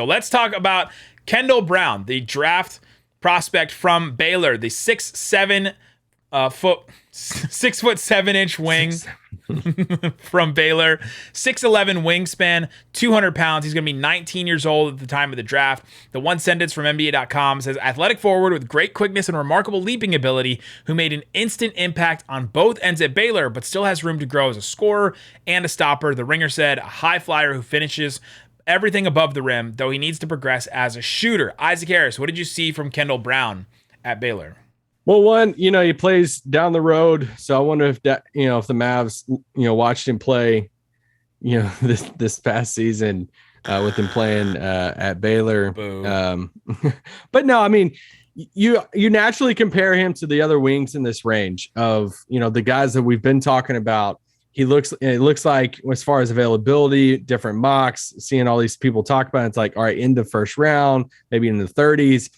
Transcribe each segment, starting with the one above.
So let's talk about Kendall Brown, the draft prospect from Baylor, the 6'7" 6'7" wing from Baylor, 6'11" wingspan, 200 pounds. He's going to be 19 years old at the time of the draft. The one sentence from NBA.com says, athletic forward with great quickness and remarkable leaping ability who made an instant impact on both ends at Baylor, but still has room to grow as a scorer and a stopper. The Ringer said, a high flyer who finishes everything above the rim, though he needs to progress as a shooter. Isaac Harris, what did you see from Kendall Brown at Baylor? Well, one, he plays down the road. So I wonder if that, if the Mavs, watched him play, this past season with him playing at Baylor. But no, I mean, you naturally compare him to the other wings in this range of, the guys that we've been talking about. It looks like, as far as availability, different mocks, seeing all these people talk about it, it's like, all right, in the first round, maybe in the 30s.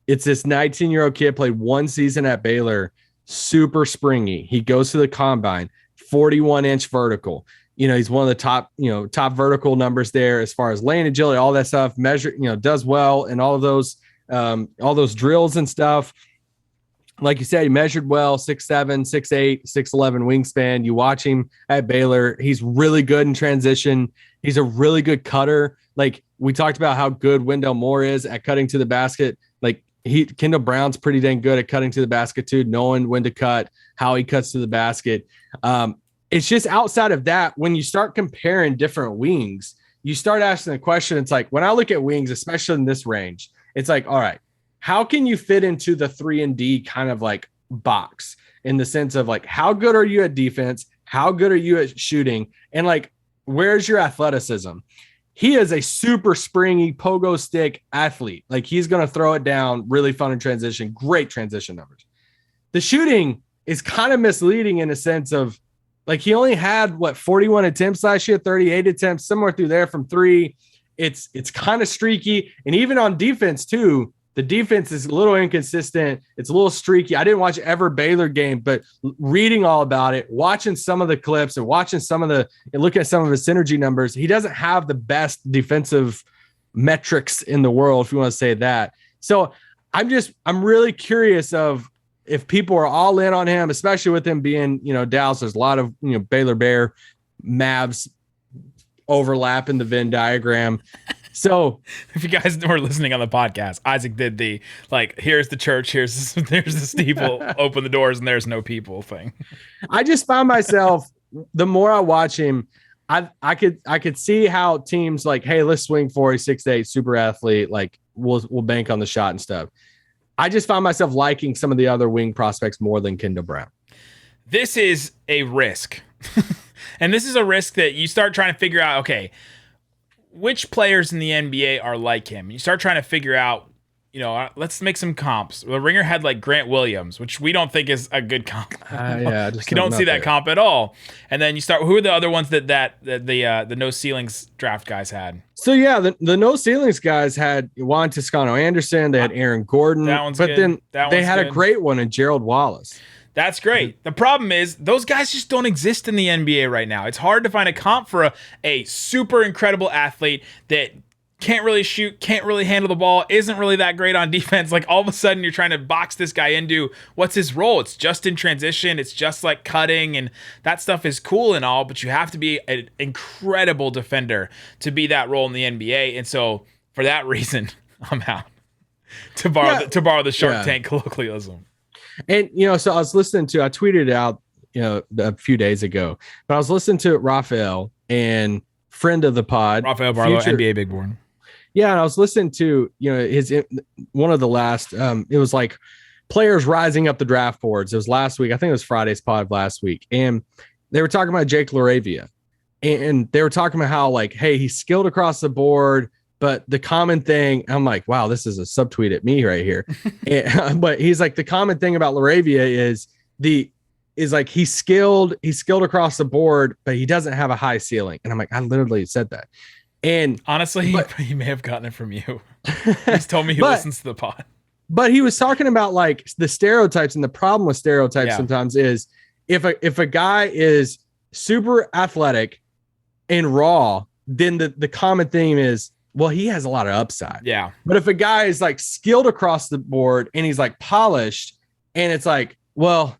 It's this 19-year-old kid, played one season at Baylor, super springy. He goes to the combine, 41-inch vertical. He's one of the top vertical numbers there as far as lane agility, all that stuff. Does well in all those drills and stuff. Like you said, he measured well, 6'7", 6'8", 6'11" wingspan. You watch him at Baylor. He's really good in transition. He's a really good cutter. Like, we talked about how good Wendell Moore is at cutting to the basket. Like, Kendall Brown's pretty dang good at cutting to the basket too, knowing when to cut, how he cuts to the basket. It's just outside of that, when you start comparing different wings, you start asking the question. It's like, when I look at wings, especially in this range, it's like, all right, how can you fit into the 3-and-D kind of like box, in the sense of like, how good are you at defense? How good are you at shooting? And like, where's your athleticism? He is a super springy pogo stick athlete. Like, he's going to throw it down, really fun in transition, great transition numbers. The shooting is kind of misleading in a sense of, like, he only had 41 attempts last year, 38 attempts, somewhere through there from three. It's kind of streaky. And even on defense too, the defense is a little inconsistent. It's a little streaky. I didn't watch every Baylor game, but reading all about it, watching some of the clips and watching and looking at some of his synergy numbers, he doesn't have the best defensive metrics in the world, if you want to say that. So I'm really curious of if people are all in on him, especially with him being, Dallas. There's a lot of, Baylor Bear Mavs overlap in the Venn diagram. So if you guys were listening on the podcast, Isaac did the, like, here's the church, there's the steeple, open the doors and there's no people thing. I just found myself, the more I watch him, I could see how teams like, hey, let's swing for a 6'8" super athlete. Like, we'll bank on the shot and stuff. I just found myself liking some of the other wing prospects more than Kendall Brown. This is a risk. And this is a risk that you start trying to figure out, okay, which players in the NBA are like him? You start trying to figure out, let's make some comps. The Ringer had like Grant Williams, which we don't think is a good comp. Yeah, you don't see that comp at all. And then you start, who are the other ones that the no ceilings draft guys had? So yeah, the no ceilings guys had Juan Toscano Anderson. They had Aaron Gordon, then they had a great one in Gerald Wallace. That's great. The problem is those guys just don't exist in the NBA right now. It's hard to find a comp for a super incredible athlete that can't really shoot, can't really handle the ball, isn't really that great on defense. Like, all of a sudden you're trying to box this guy into what's his role. It's just in transition. It's just like cutting, and that stuff is cool and all, but you have to be an incredible defender to be that role in the NBA. And so for that reason, I'm out to borrow the Shark Tank colloquialism. And, so I tweeted out, a few days ago, but I was listening to Raphael, and friend of the pod, Raphael Barlow, NBA Big Board. Yeah. And I was listening to, one of the last, it was like players rising up the draft boards. It was last week. I think it was Friday's pod last week. And they were talking about Jake LaRavia, and they were talking about how, like, hey, he's skilled across the board. But the common thing, I'm like, wow, this is a subtweet at me right here. But he's like, the common thing about LaRavia is like, he's skilled across the board, but he doesn't have a high ceiling. And I'm like, I literally said that. And honestly, he may have gotten it from you. He's told me he listens to the pod. But he was talking about like the stereotypes, and the problem with stereotypes sometimes is if a guy is super athletic and raw, then the common theme is well, he has a lot of upside. Yeah. But if a guy is like skilled across the board and he's like polished, and it's like, well,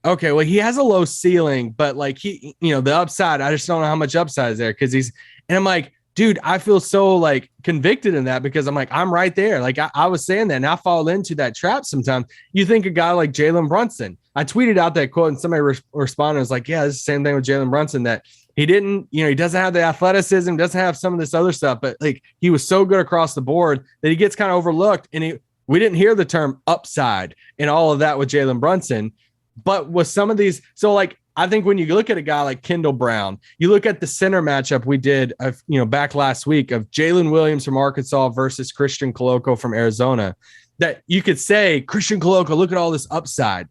okay, well, he has a low ceiling, but like he, the upside, I just don't know how much upside is there because and I'm like, dude, I feel so like convicted in that because I'm like, I'm right there. Like I was saying that and I fall into that trap sometimes. You think a guy like Jalen Brunson, I tweeted out that quote and somebody responded, was like, yeah, it's the same thing with Jalen Brunson, that he didn't, he doesn't have the athleticism, doesn't have some of this other stuff, but like he was so good across the board that he gets kind of overlooked. And we didn't hear the term upside and all of that with Jalen Brunson, but with some of these. So like, I think when you look at a guy like Kendall Brown, you look at the center matchup we did of, back last week of Jalen Williams from Arkansas versus Christian Coloco from Arizona, that you could say Christian Coloco, look at all this upside.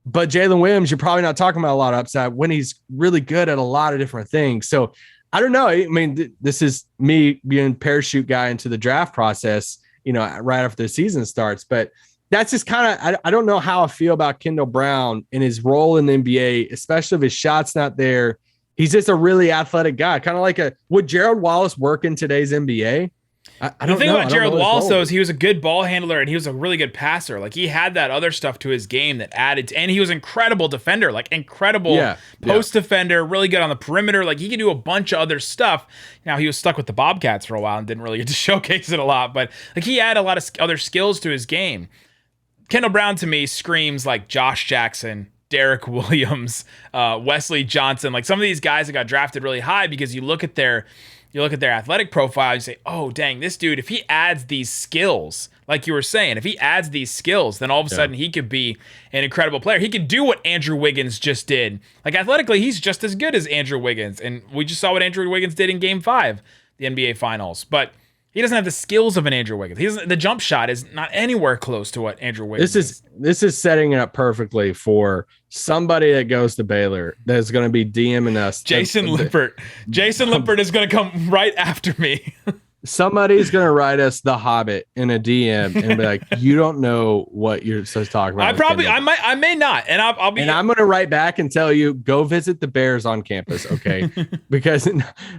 But Jalen Williams, you're probably not talking about a lot of upside when he's really good at a lot of different things. So I don't know. I mean, this is me being parachute guy into the draft process, right after the season starts. But that's just kind of, I don't know how I feel about Kendall Brown and his role in the NBA, especially if his shot's not there. He's just a really athletic guy, kind of like would Gerald Wallace work in today's NBA? I don't know. The thing about Gerald Wallace, though, is he was a good ball handler and he was a really good passer. Like he had that other stuff to his game that added, and he was an incredible defender, like incredible post defender, really good on the perimeter. Like he could do a bunch of other stuff. Now he was stuck with the Bobcats for a while and didn't really get to showcase it a lot, but like he had a lot of other skills to his game. Kendall Brown to me screams like Josh Jackson, Derek Williams, Wesley Johnson, like some of these guys that got drafted really high because you look at their athletic profile, you say, oh, dang, this dude, if he adds these skills, like you were saying, if he adds these skills, then all of a sudden he could be an incredible player. He could do what Andrew Wiggins just did. Like athletically, he's just as good as Andrew Wiggins. And we just saw what Andrew Wiggins did in Game 5, the NBA Finals. But he doesn't have the skills of an Andrew Wiggins. The jump shot is not anywhere close to what Andrew Wiggins is. This is setting it up perfectly for somebody that goes to Baylor that's going to be DMing us. Jason Lippert. Jason Lippert is going to come right after me. Somebody's going to write us The Hobbit in a DM and be like, you don't know what you're supposed to talk about. I may not. And I'll be. And I'm going to write back and tell you, go visit the Bears on campus. Okay.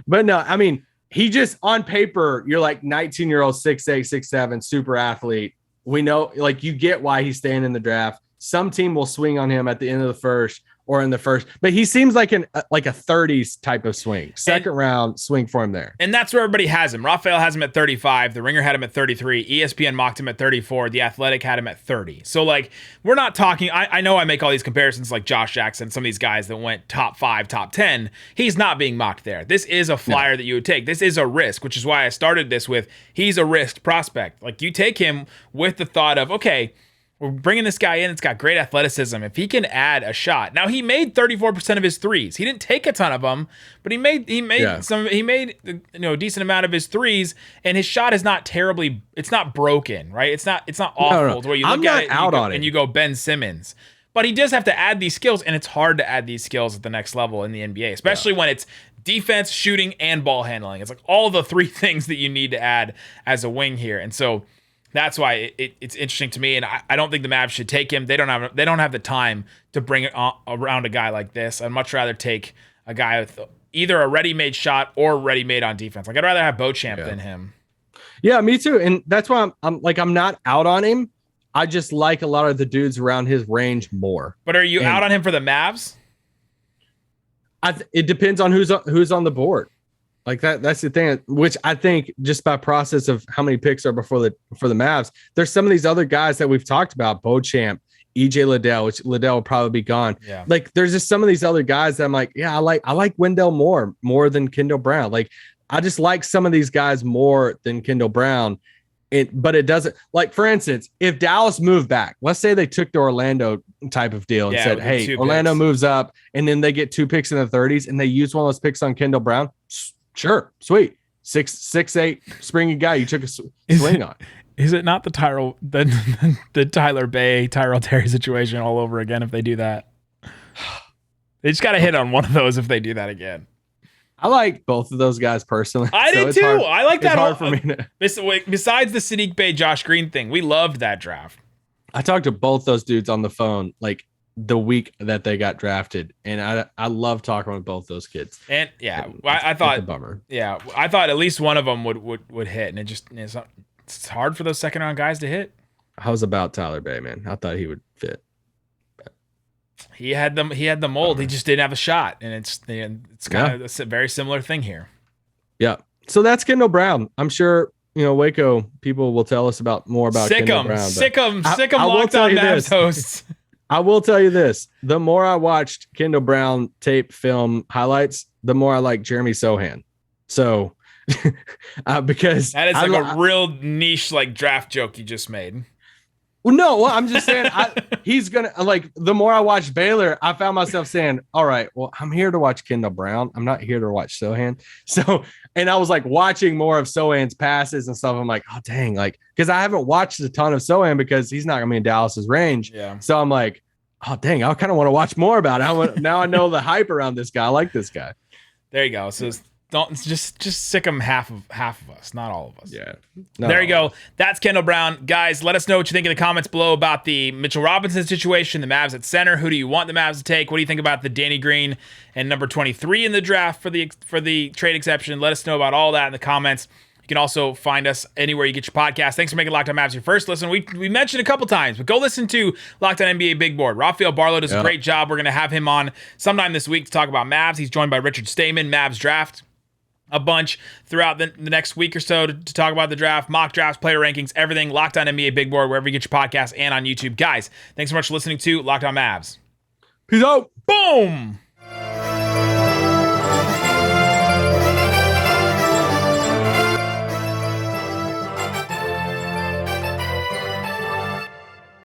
But no, I mean, he just on paper, you're like 19-year-old, 6'8", 6'7", super athlete. We know, like, you get why he's staying in the draft. Some team will swing on him at the end of the first or in the first, but he seems like a 30s type of swing, second round swing for him there. And that's where everybody has him. Raphael has him at 35. The Ringer had him at 33. ESPN mocked him at 34. The Athletic had him at 30. So like, we're not talking, I know I make all these comparisons like Josh Jackson, some of these guys that went top 5, top 10. He's not being mocked there. This is a flyer that you would take. This is a risk, which is why I started this with, he's a risk prospect. Like you take him with the thought of, okay, we're bringing this guy in. It's got great athleticism. If he can add a shot. Now he made 34% of his threes. He didn't take a ton of them, but he made a decent amount of his threes, and his shot is not terribly, it's not broken, right? It's not awful. No. To where you look at it and you go Ben Simmons. But he does have to add these skills, and it's hard to add these skills at the next level in the NBA, especially when it's defense, shooting, and ball handling. It's like all the three things that you need to add as a wing here. And so that's why it's interesting to me, and I don't think the Mavs should take him. They don't have the time to bring it around a guy like this. I'd much rather take a guy with either a ready-made shot or ready-made on defense. Like I'd rather have Beauchamp than him. Yeah, me too. And that's why I'm not out on him. I just like a lot of the dudes around his range more. But are you out on him for the Mavs? It depends on who's on the board. Like that's the thing, which I think just by process of how many picks are for the Mavs, there's some of these other guys that we've talked about, Beauchamp, EJ Liddell, which Liddell will probably be gone. Yeah. Like there's just some of these other guys that I'm like, yeah, I like Wendell more than Kendall Brown. Like I just like some of these guys more than Kendall Brown. But it doesn't, like for instance, if Dallas moved back, let's say they took the Orlando type of deal and said, hey, Orlando moves up and then they get 2 picks in the 30s and they use one of those picks on Kendall Brown. Sure, sweet. 6'8" springy guy you took a swing on. Is it not the Tyler Bay, Tyrell Terry situation all over again if they do that? They just got to hit on one of those if they do that again. I like both of those guys personally. I did too. I like that. Hard for me besides the Sadiq Bey, Josh Green thing, we loved that draft. I talked to both those dudes on the phone like the week that they got drafted, and I love talking with both those kids. And yeah, And I thought it's a bummer. Yeah, I thought at least one of them would hit, and it's hard for those second round guys to hit. I was about Tyler Bay, man. I thought he would fit. He had the mold. He just didn't have a shot, and it's kind of a very similar thing here. Yeah. So that's Kendall Brown. I'm sure Waco people will tell us more about Kendall Brown. Sick 'em, Locked On Mavs hosts. I will tell you this: the more I watched Kendall Brown tape film highlights, the more I like Jeremy Sohan. So, because that is like a real niche like draft joke you just made. Well, no, well, I'm just saying he's gonna the more I watched Baylor, I found myself saying, all right, well, I'm here to watch Kendall Brown. I'm not here to watch Sohan. So, and I was like watching more of Sohan's passes and stuff. I'm like, oh dang, because I haven't watched a ton of Sohan because he's not gonna be in Dallas's range. Yeah. So I'm like, oh dang, I kind of want to watch more about it. Now I know the hype around this guy. I like this guy. There you go. So don't just sick him half of us, not all of us. Yeah. There you go. That's Kendall Brown. Guys, let us know what you think in the comments below about the Mitchell Robinson situation, the Mavs at center. Who do you want the Mavs to take? What do you think about the Danny Green and number 23 in the draft for the trade exception? Let us know about all that in the comments. You can also find us anywhere you get your podcast. Thanks for making Locked On Mavs your first listen. We mentioned a couple times, but go listen to Locked On NBA Big Board. Rafael Barlow does a great job. We're going to have him on sometime this week to talk about Mavs. He's joined by Richard Stamen, Mavs draft a bunch throughout the next week or so to talk about the draft, mock drafts, player rankings, everything. Locked On NBA Big Board, wherever you get your podcast and on YouTube. Guys, thanks so much for listening to Locked On Mavs. Peace out. Boom.